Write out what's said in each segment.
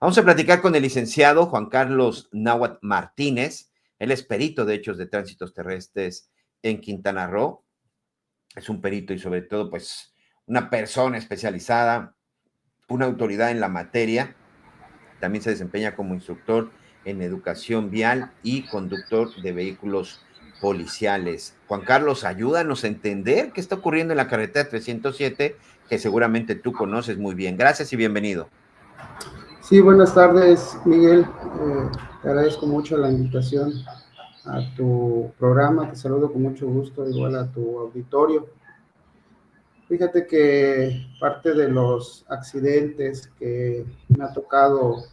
Vamos a platicar con el licenciado Juan Carlos Náhuatl Martínez. Él es perito de hechos de tránsitos terrestres en Quintana Roo. Es un perito y sobre todo, pues, una persona especializada, una autoridad en la materia. También se desempeña como instructor en educación vial y conductor de vehículos policiales. Juan Carlos, ayúdanos a entender qué está ocurriendo en la carretera 307, que seguramente tú conoces muy bien. Gracias y bienvenido. Sí, buenas tardes, Miguel. Te agradezco mucho la invitación a tu programa. Te saludo con mucho gusto, igual a tu auditorio. Fíjate que parte de los accidentes que me ha tocado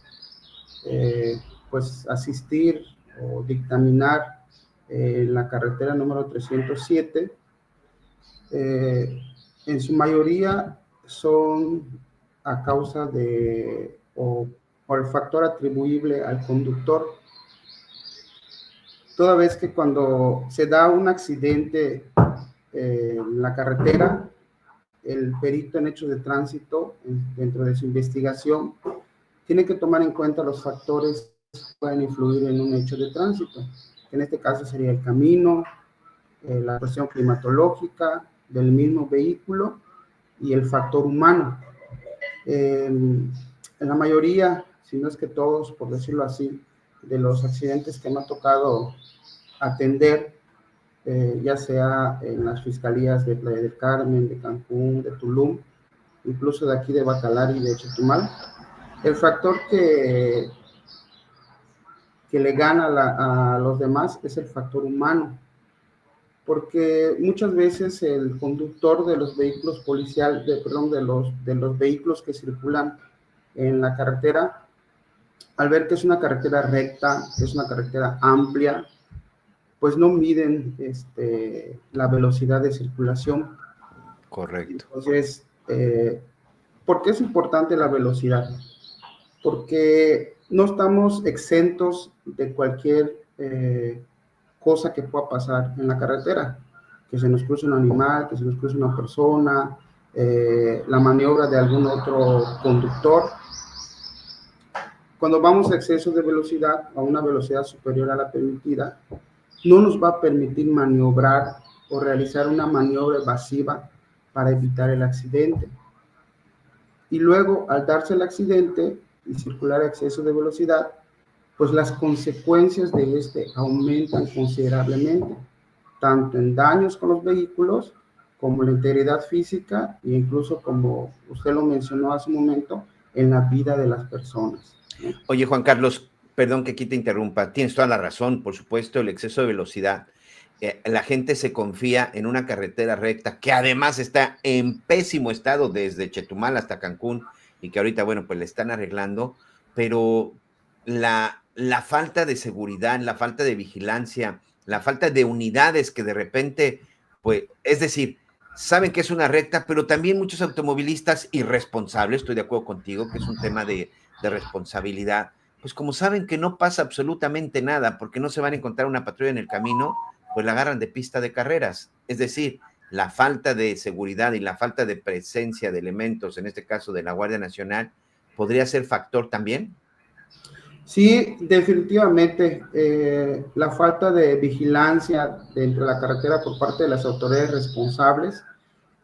pues asistir o dictaminar en la carretera número 307, en su mayoría son a causa de o por el factor atribuible al conductor, toda vez que cuando se da un accidente en la carretera, el perito en hechos de tránsito, dentro de su investigación, tiene que tomar en cuenta los factores que pueden influir en un hecho de tránsito. En este caso sería el camino, la cuestión climatológica del mismo vehículo y el factor humano. En la mayoría, si no es que todos, por decirlo así, de los accidentes que me ha tocado atender, ya sea en las fiscalías de Playa del Carmen, de Cancún, de Tulum, incluso de aquí de Bacalar y de Chetumal, el factor que le gana a los demás es el factor humano, porque muchas veces el conductor de los vehículos policiales, de los vehículos que circulan en la carretera, al ver que es una carretera recta, que es una carretera amplia, pues no miden la velocidad de circulación. Correcto. Entonces, ¿por qué es importante la velocidad? Porque no estamos exentos de cualquier cosa que pueda pasar en la carretera, que se nos cruce un animal, que se nos cruce una persona, la maniobra de algún otro conductor. Cuando vamos a exceso de velocidad, a una velocidad superior a la permitida, no nos va a permitir maniobrar o realizar una maniobra evasiva para evitar el accidente. Y luego, al darse el accidente y circular a exceso de velocidad, pues las consecuencias de este aumentan considerablemente, tanto en daños con los vehículos, como en la integridad física e incluso, como usted lo mencionó hace un momento, en la vida de las personas, ¿no? Oye, Juan Carlos, perdón que aquí te interrumpa, tienes toda la razón, por supuesto, el exceso de velocidad. La gente se confía en una carretera recta que además está en pésimo estado desde Chetumal hasta Cancún y que ahorita, bueno, pues le están arreglando, pero la falta de seguridad, la falta de vigilancia, la falta de unidades que de repente, pues, es decir, saben que es una recta, pero también muchos automovilistas irresponsables, estoy de acuerdo contigo, que es un tema de responsabilidad, pues como saben que no pasa absolutamente nada porque no se van a encontrar una patrulla en el camino, pues la agarran de pista de carreras. Es decir, la falta de seguridad y la falta de presencia de elementos, en este caso de la Guardia Nacional, podría ser factor también. Sí, definitivamente, la falta de vigilancia dentro de la carretera por parte de las autoridades responsables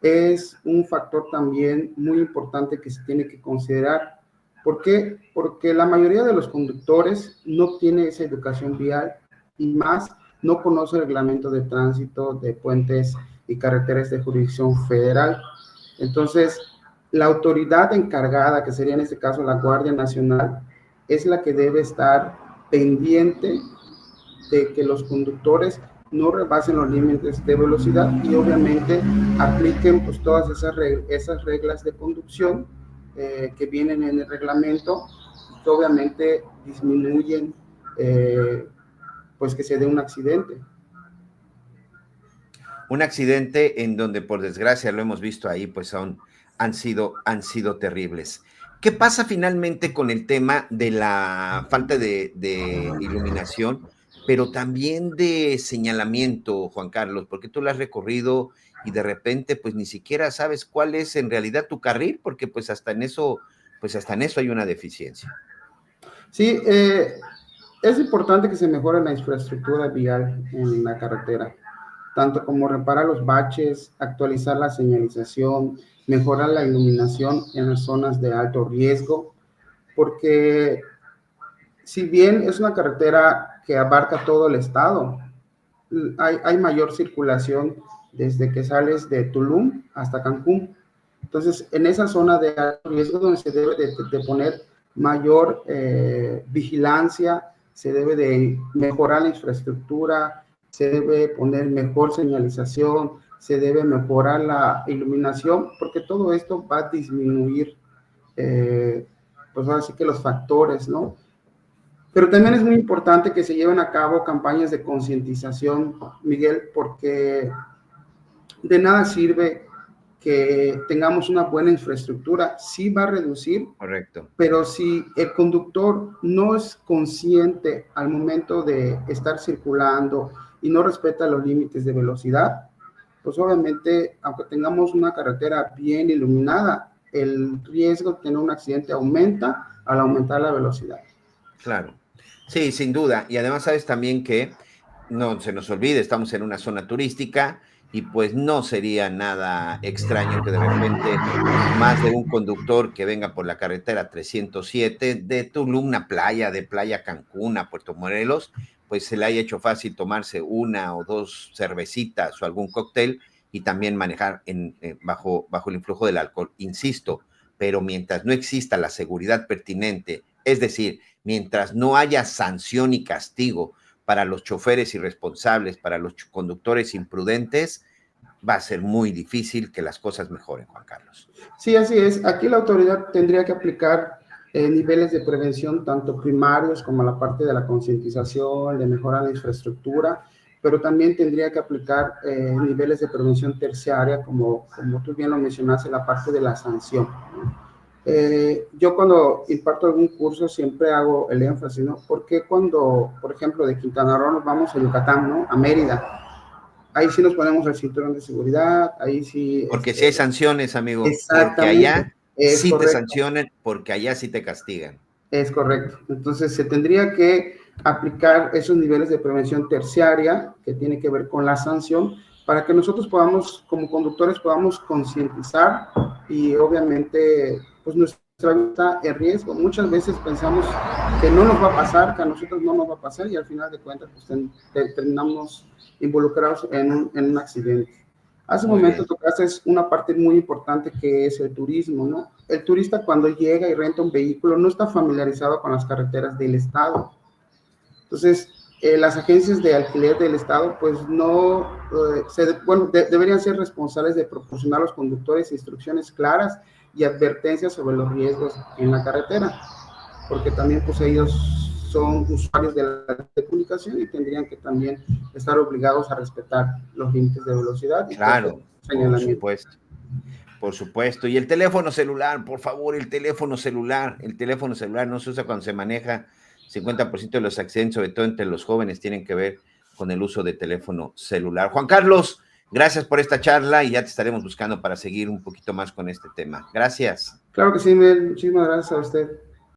es un factor también muy importante que se tiene que considerar. ¿Por qué? Porque la mayoría de los conductores no tiene esa educación vial y más no conoce el reglamento de tránsito de puentes y carreteras de jurisdicción federal. Entonces, la autoridad encargada, que sería en este caso la Guardia Nacional, es la que debe estar pendiente de que los conductores no rebasen los límites de velocidad y obviamente apliquen pues todas esas reglas de conducción que vienen en el reglamento y que obviamente disminuyen pues que se dé un accidente. Un accidente en donde, por desgracia, lo hemos visto ahí, pues han sido terribles. ¿Qué pasa finalmente con el tema de la falta de iluminación, pero también de señalamiento, Juan Carlos? Porque tú lo has recorrido y de repente, pues ni siquiera sabes cuál es en realidad tu carril, porque pues hasta en eso hay una deficiencia. Sí, es importante que se mejore la infraestructura vial en la carretera, tanto como reparar los baches, actualizar la señalización, mejorar la iluminación en las zonas de alto riesgo, porque si bien es una carretera que abarca todo el estado, hay mayor circulación desde que sales de Tulum hasta Cancún. Entonces, en esa zona de alto riesgo donde se debe de poner mayor vigilancia, se debe de mejorar la infraestructura, se debe poner mejor señalización, se debe mejorar la iluminación, porque todo esto va a disminuir, pues ahora sí que los factores, ¿no? Pero también es muy importante que se lleven a cabo campañas de concientización, Miguel, porque de nada sirve que tengamos una buena infraestructura, sí va a reducir, Correcto. pero si el conductor no es consciente al momento de estar circulando y no respeta los límites de velocidad, pues obviamente, aunque tengamos una carretera bien iluminada, el riesgo de tener un accidente aumenta al aumentar la velocidad. Claro. Sí, sin duda. Y además sabes también que no se nos olvide, estamos en una zona turística y pues no sería nada extraño que de repente más de un conductor que venga por la carretera 307 de Tulum a Playa, de Playa Cancún a Puerto Morelos, pues se le haya hecho fácil tomarse una o dos cervecitas o algún cóctel y también manejar bajo el influjo del alcohol. Insisto, pero mientras no exista la seguridad pertinente, es decir, mientras no haya sanción y castigo para los choferes irresponsables, para los conductores imprudentes, va a ser muy difícil que las cosas mejoren, Juan Carlos. Sí, así es. Aquí la autoridad tendría que aplicar niveles de prevención, tanto primarios como la parte de la concientización, de mejorar la infraestructura, pero también tendría que aplicar niveles de prevención terciaria, como tú bien lo mencionaste, la parte de la sanción. Yo cuando imparto algún curso siempre hago el énfasis, ¿no? Porque cuando, por ejemplo, de Quintana Roo nos vamos a Yucatán, ¿no? A Mérida, ahí sí nos ponemos el cinturón de seguridad, ahí sí, Porque si hay sanciones, amigo, porque exactamente, allá es sí te correcto, sancionan, porque allá sí te castigan. es correcto. Entonces se tendría que aplicar esos niveles de prevención terciaria que tiene que ver con la sanción para que nosotros podamos, como conductores, podamos concientizar y obviamente, pues nuestra vida está en riesgo. Muchas veces pensamos que no nos va a pasar, que a nosotros no nos va a pasar y al final de cuentas, pues terminamos involucrados en un accidente. Hace un Muy momento bien. tocaste una parte muy importante que es el turismo, ¿no? El turista cuando llega y renta un vehículo no está familiarizado con las carreteras del estado. Entonces, las agencias de alquiler del estado, pues no, deberían ser responsables de proporcionar a los conductores instrucciones claras y advertencias sobre los riesgos en la carretera, porque también pues ellos son usuarios de la comunicación y tendrían que también estar obligados a respetar los límites de velocidad y cualquier Claro, por señalamiento. supuesto. Por supuesto. Y el teléfono celular, por favor, el teléfono celular no se usa cuando se maneja. 50% de los accidentes, sobre todo entre los jóvenes, tienen que ver con el uso de teléfono celular. Juan Carlos, gracias por esta charla y ya te estaremos buscando para seguir un poquito más con este tema. Gracias. Claro que sí, Miguel. Muchísimas gracias a usted.